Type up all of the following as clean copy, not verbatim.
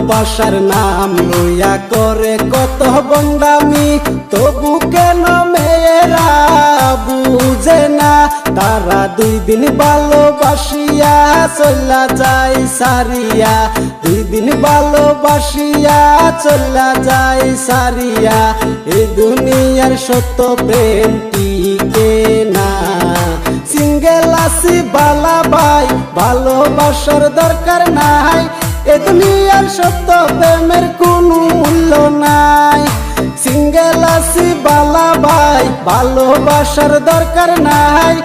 ভালোবাসার নাম লইয়া করে কত বন্ডামি, তবু কেন মেয়েরা বুঝে না। তারা 2 দিন ভালোবাসিয়া চলা যায় সারিয়া, 2 দিন ভালোবাসিয়া চলা যায় সারিয়া। এই দুনিয়ার সত্য প্রেম টিকে না। সিঙ্গেল আছি বালা ভাই, ভালোবাসার দরকার নাই। এ দুনিয়ার সত্য প্রেমের কোনো মূল্য নাই। সিঙ্গেল আছি বালা ভাই, ভালোবাসার দরকার নাই।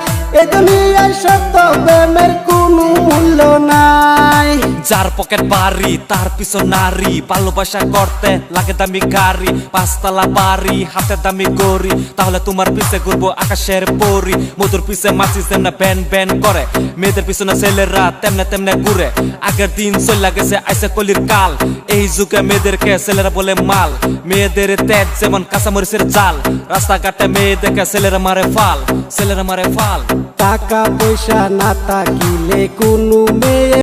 এ দুনিয়ার সত্য প্রেমের কোনো মূল্য নাই। যার পকেট বাড়ি তার পিছন নারী, ভালোবাসা করতে লাগে দামি গাড়ি, 5 তলা বাড়ি হাতে দামি গড়ি। তাহলে তোমার পিছে ঘুরবো আকাশের পরি। মধুর পিছে মাছি তেমনে ব্যান ব্যান করে, মেয়েদের পিছনে ছেলেরা তেমনে তেমনে ঘুরে। আগের দিন চলে গেছে আইসে কলির কাল, এই যুগে মেয়েদেরকে ছেলেরা বলে মাল। মেয়েদের তেজ যেমন কাঁচামরিচের জাল, রাস্তাঘাটে মেয়ে দেখে ছেলেরা মারে ফাল, ছেলেরা মারে ফাল। টাকা পয়সা না থাকিলে কোনো মেয়ে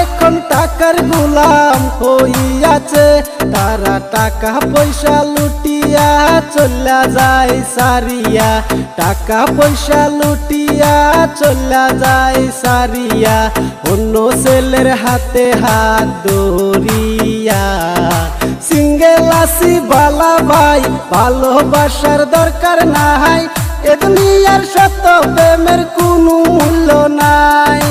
এখন টাকার গোলাম হইয়াছে। তারা টাকা পয়সা লুটিয়া চলা যায় সারিয়া, টাকা পয়সা লুটিয়া চলা যায় সারিয়া। অন্য ছেলের হাতে হাত ধরিয়া। সিঙ্গেল আছি বালা ভাই, ভালোবাসার দরকার নাই। এ দুনিয়ার সত্য প্রেমের কোনো মূল্য নাই।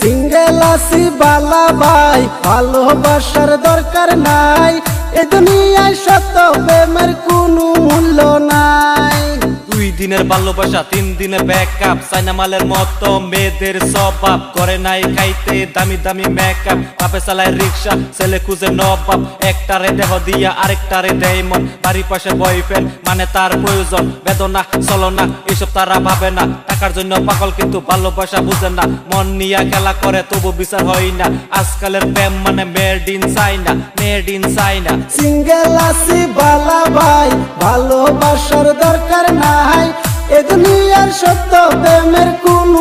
সিঙ্গেল আছি বালা ভাই, ভালোবাসার দরকার নাই। এ দুনিয়ায় সত্য প্রেমের কোনো মূল্য নাই। 2 দিনের ভালোবাসা 3 দিনে ব্যাকআপ, চাইনা মালের মতো মেয়েদের স্বভাব। করে নাই খাইতে দামি দামি মেকআপ, বাপে চালায় রিক্সা ছেলে খুঁজে নবাব। একটারে দেহ দিয়া আরেকটারে দেয় মন, বাড়ির পাশে বয়ফ্রেন্ড মানে তার প্রয়োজন। বেদনা চলনা এসব তারা ভাবে না, টাকার জন্য পাগল কিন্তু ভালোবাসা বুঝে না। মন নিয়া খেলা করে তবু বিচার হয় না, আজকালের প্রেম মানে made in China, made in China. Single আছি বালা ভাই, ভালোবাসার দরকার নাই। এ দুনিয়ার সত্য প্রেমের কোন